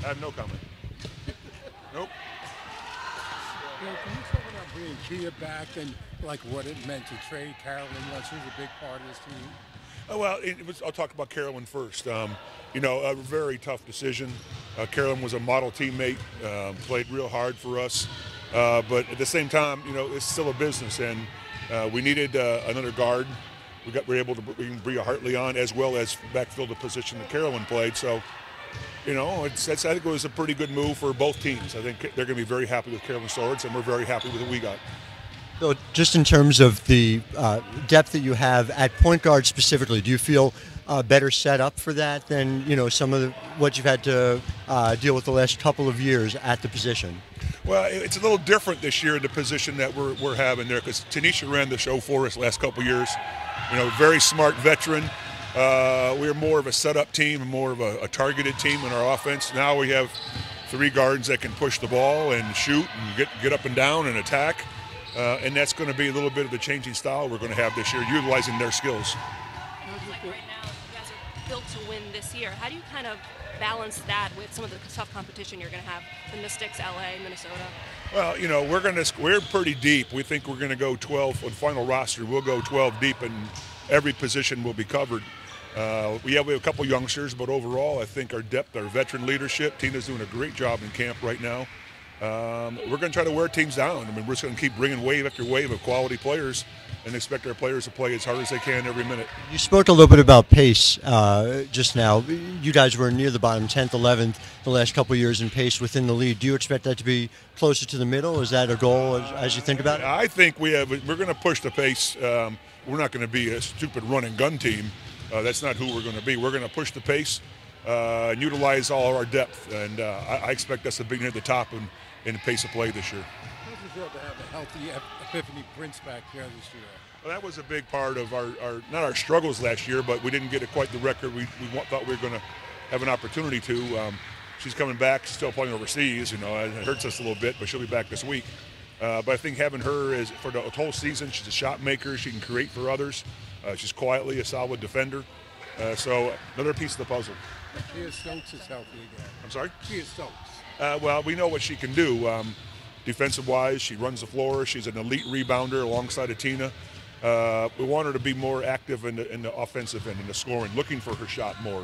I have no comment. Nope. Can you talk about bringing Kiah back and like what it meant to trade Carolyn? She's a big part of this team. Oh, well, I'll talk about Carolyn first. A very tough decision. Carolyn was a model teammate, played real hard for us, but at the same time, it's still a business, and we needed another guard. We were able to bring Bria Hartley on as well as backfill the position that Carolyn played. So, I think it was a pretty good move for both teams. I think they're going to be very happy with Carolyn Swords, and we're very happy with what we got. So, just in terms of the depth that you have at point guard specifically, do you feel better set up for that than some of what you've had to deal with the last couple of years at the position? Well, it's a little different this year, the position that we're having there, because Tanisha ran the show for us the last couple of years. Very smart veteran. We're more of a setup team and more of a targeted team in our offense. Now we have three guards that can push the ball and shoot and get up and down and attack. And that's going to be a little bit of the changing style we're going to have this year, utilizing their skills. Like right now, you guys are built to win this year. How do you kind of balance that with some of the tough competition you're going to have, the Mystics, LA, Minnesota? Well, we're pretty deep. We think we're going to go 12 on final roster. We'll go 12 deep, and every position will be covered. We have a couple youngsters, but overall, I think our depth, our veteran leadership, Tina's doing a great job in camp right now. We're going to try to wear teams down. We're just going to keep bringing wave after wave of quality players and expect our players to play as hard as they can every minute. You spoke a little bit about pace just now. You guys were near the bottom, 10th, 11th, the last couple of years in pace within the league. Do you expect that to be closer to the middle? Is that a goal as you think about it? I think we're going to push the pace. We're not going to be a stupid run and gun team. That's not who we're going to be. We're going to push the pace and utilize all of our depth. And I expect us to be near the top in the pace of play this year. How does it feel to have a healthy Epiphany Prince back here this year? Well, that was a big part of our not our struggles last year, but we didn't get quite the record we thought we were going to have an opportunity to. She's coming back. She's still playing overseas. It hurts us a little bit, but she'll be back this week. But I think having her for the whole season, she's a shot maker. She can create for others. She's quietly a solid defender. So another piece of the puzzle. Kiah Stokes is healthy again. I'm sorry? Kiah Stokes. Well, we know what she can do. Defensive-wise, she runs the floor. She's an elite rebounder alongside of Tina. We want her to be more active in the offensive end, in the scoring, looking for her shot more.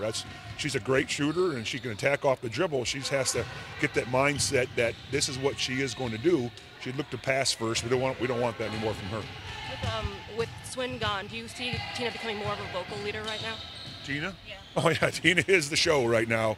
She's a great shooter, and she can attack off the dribble. She just has to get that mindset that this is what she is going to do. She'd look to pass first. We don't want that anymore from her. With Swin gone, do you see Tina becoming more of a vocal leader right now? Tina? Yeah. Oh, yeah, Tina is the show right now.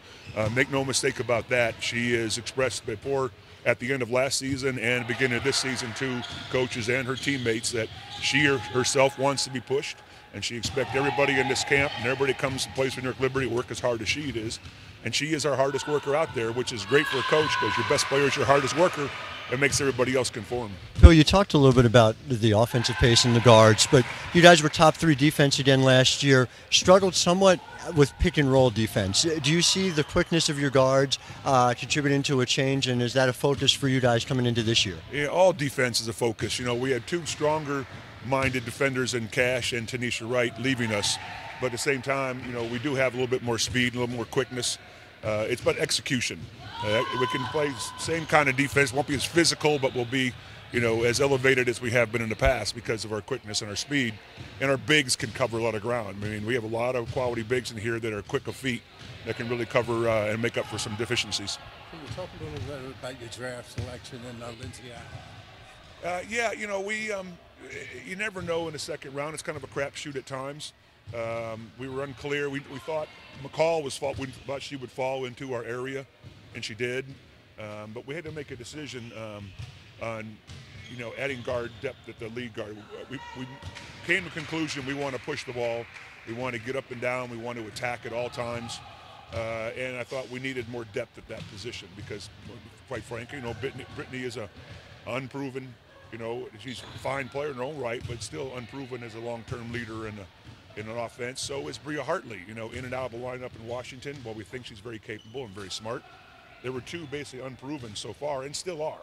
Make no mistake about that. She is expressed before at the end of last season and beginning of this season to coaches and her teammates that she herself wants to be pushed, and she expects everybody in this camp and everybody comes to plays for New York Liberty work as hard as she is. And she is our hardest worker out there, which is great for a coach because your best player is your hardest worker. It makes everybody else conform. Phil, you talked a little bit about the offensive pace and the guards, but you guys were top 3 defense again last year, struggled somewhat with pick and roll defense. Do you see the quickness of your guards contributing to a change, and is that a focus for you guys coming into this year? Yeah, all defense is a focus. We had 2 stronger-minded defenders in Cash and Tanisha Wright leaving us, but at the same time, we do have a little bit more speed, a little more quickness. It's about execution. We can play same kind of defense, won't be as physical, but we'll be, as elevated as we have been in the past because of our quickness and our speed. And our bigs can cover a lot of ground. We have a lot of quality bigs in here that are quick of feet that can really cover and make up for some deficiencies. Can you talk a little bit about your draft selection and Lindsay Allen? Yeah, you never know in the second round. It's kind of a crapshoot at times. We were unclear. We thought McCall we thought she would fall into our area, and she did. But we had to make a decision on, adding guard depth at the lead guard. We came to the conclusion we want to push the ball. We want to get up and down. We want to attack at all times. And I thought we needed more depth at that position because, quite frankly, Brittany is a unproven, she's a fine player in her own right, but still unproven as a long-term leader in an offense. So is Bria Hartley, in and out of the lineup in Washington. While we think she's very capable and very smart, there were 2 basically unproven so far and still are.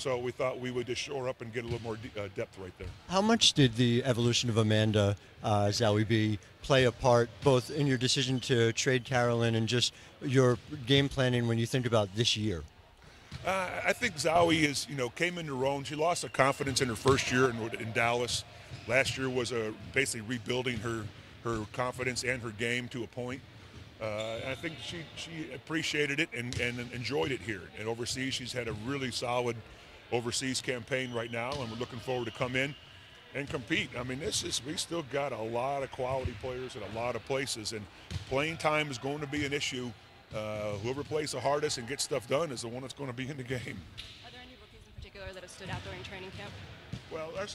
So we thought we would just shore up and get a little more depth right there. How much did the evolution of Amanda Zowie B play a part both in your decision to trade Carolyn and just your game planning when you think about this year? I think Zowie is, came into her own. She lost the confidence in her first year in Dallas. Last year was basically rebuilding her confidence and her game to a point. I think she appreciated it and enjoyed it here. And overseas, she's had a really solid overseas campaign right now, and we're looking forward to come in and compete. I mean, we still got a lot of quality players in a lot of places, and playing time is going to be an issue. Whoever plays the hardest and gets stuff done is the one that's going to be in the game. Are there any rookies in particular that have stood out during training camp? Well, our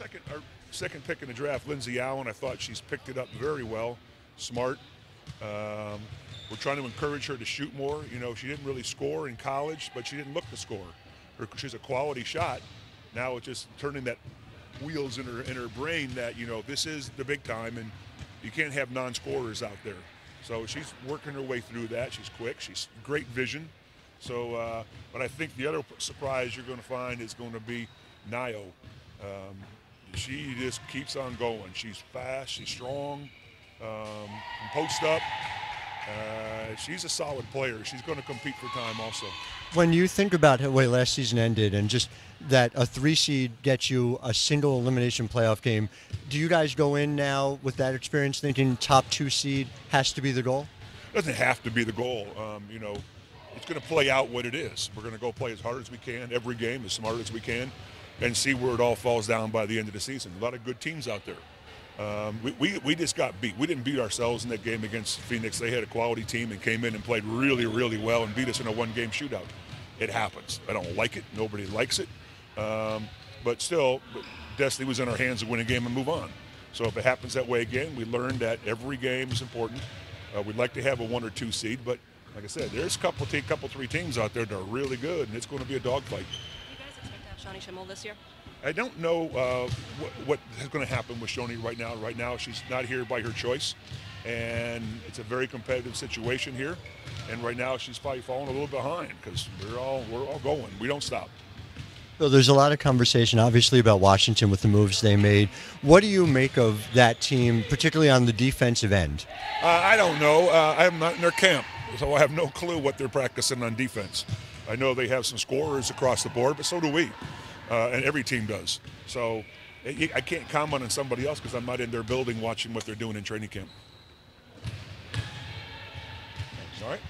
second pick in the draft, Lindsay Allen, I thought she's picked it up very well, smart. We're trying to encourage her to shoot more. She didn't really score in college, but she didn't look to score. She's a quality shot. Now it's just turning that wheels in her brain that, this is the big time, and you can't have non-scorers out there. So she's working her way through that. She's quick. She's great vision. So, but I think the other surprise you're going to find is going to be Nio. She just keeps on going. She's fast. She's strong. Post up. She's a solid player. She's going to compete for time also. When you think about the way last season ended and just that a 3 seed gets you a single elimination playoff game, do you guys go in now with that experience thinking top 2 seed has to be the goal? It doesn't have to be the goal. It's going to play out what it is. We're going to go play as hard as we can, every game as smart as we can, and see where it all falls down by the end of the season. A lot of good teams out there. We just got beat. We didn't beat ourselves in that game against Phoenix. They had a quality team and came in and played really, really well and beat us in a one-game shootout. It happens. I don't like it. Nobody likes it. But still, destiny was in our hands to win a game and move on. So if it happens that way again, we learned that every game is important. We'd like to have a 1 or 2 seed, but like I said, there's a couple, 3 teams out there that are really good, and it's going to be a dogfight. Do you guys expect to have Shawnee Schimmel this year? I don't know what is going to happen with Shoni right now. Right now, she's not here by her choice, and it's a very competitive situation here. And right now, she's probably falling a little behind because we're all going. We don't stop. So there's a lot of conversation, obviously, about Washington with the moves they made. What do you make of that team, particularly on the defensive end? I don't know. I'm not in their camp, so I have no clue what they're practicing on defense. I know they have some scorers across the board, but so do we. And every team does. So I can't comment on somebody else because I'm not in their building watching what they're doing in training camp. All right.